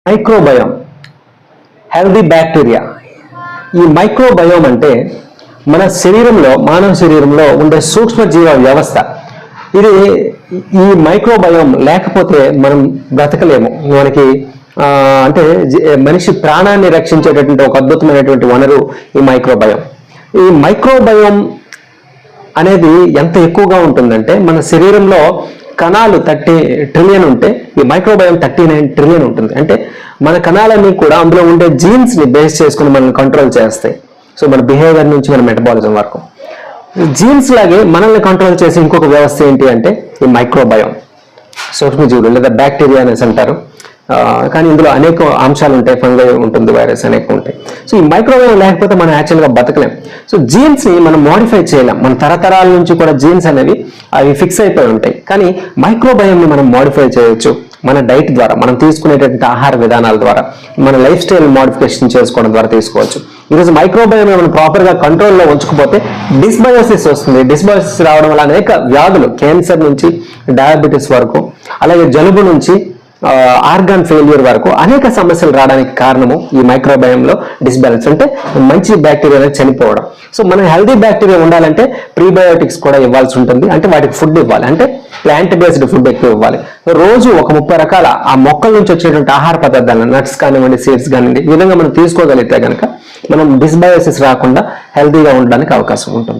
Microbiome healthy bacteria. ఈ microbiome అంటే మన శరీరంలో, మానవ శరీరంలో ఉండే సూక్ష్మజీవ వ్యవస్థ. ఇది ఈ మైక్రోబయోమ్ లేకపోతే మనం బ్రతకలేము. మనకి అంటే మనిషి ప్రాణాన్ని రక్షించేటటువంటి ఒక అద్భుతమైనటువంటి వనరు ఈ మైక్రోబయోమ్. ఈ మైక్రోబయోమ్ అనేది ఎంత ఎక్కువగా ఉంటుందంటే మన శరీరంలో కణాలు 30 ట్రిలియన్ ఉంటే ఈ మైక్రోబయోమ్ 39 ట్రిలియన్ ఉంటుంది. అంటే మన కణాలన్నీ కూడా అందులో ఉండే జీన్స్ ని బేస్ చేసుకుని మనల్ని కంట్రోల్ చేస్తాయి. సో మన బిహేవియర్ నుంచి మన మెటబాలిజం వరకు జీన్స్ లాగే మనల్ని కంట్రోల్ చేసే ఇంకొక వ్యవస్థ ఏంటి అంటే ఈ మైక్రోబయోమ్. సూక్ష్మజీవులు లేదా బ్యాక్టీరియా అనేసి అంటారు. కానీ ఇందులో అనేక అంశాలు ఉంటాయి. ఫంగై ఉంటుంది, వైరస్ అనేక ఉంటాయి. సో ఈ మైక్రోబయోమ్ లేకపోతే మనం యాక్చువల్గా బతకలేం. సో జీన్స్ ని మనం మోడిఫై చేయలేం. మన తరతరాల నుంచి కూడా జీన్స్ అనేవి అవి ఫిక్స్ అయిపోయి ఉంటాయి. కానీ మైక్రోబయోమ్ ని మనం మోడిఫై చేయొచ్చు. మన డైట్ ద్వారా, మనం తీసుకునేటువంటి ఆహార విధానాల ద్వారా, మన లైఫ్ స్టైల్ మోడిఫికేషన్ చేసుకోవడం ద్వారా తీసుకోవచ్చు. ఈరోజు మైక్రోబయోమ్ మనం ప్రాపర్ గా కంట్రోల్లో ఉంచకపోతే డిస్బయోసిస్ వస్తుంది. డిస్బయోసిస్ రావడం వల్ల అనేక వ్యాధులు, క్యాన్సర్ నుంచి డయాబెటీస్ వరకు, అలాగే జలుబు నుంచి ఆర్గాన్ ఫెయిల్యూర్ వరకు అనేక సమస్యలు రావడానికి కారణము ఈ మైక్రోబయోమ్లో డిస్బ్యాలెన్స్. అంటే మంచి బ్యాక్టీరియా చనిపోవడం. సో మనం హెల్దీ బ్యాక్టీరియా ఉండాలంటే ప్రీబయోటిక్స్ కూడా ఇవ్వాల్సి ఉంటుంది. అంటే వాటికి ఫుడ్ ఇవ్వాలి, అంటే ప్లాంట్ బేస్డ్ ఫుడ్ ఎక్కువ ఇవ్వాలి. రోజు ఒక 30 రకాల ఆ మొక్కల నుంచి వచ్చేటువంటి ఆహార పదార్థాలను, నట్స్ కానివ్వండి, సీడ్స్ కానివ్వండి, ఈ విధంగా మనం తీసుకోగలిగితే కనుక మనం డిస్బయోసిస్ రాకుండా హెల్తీగా ఉండడానికి అవకాశం ఉంటుంది.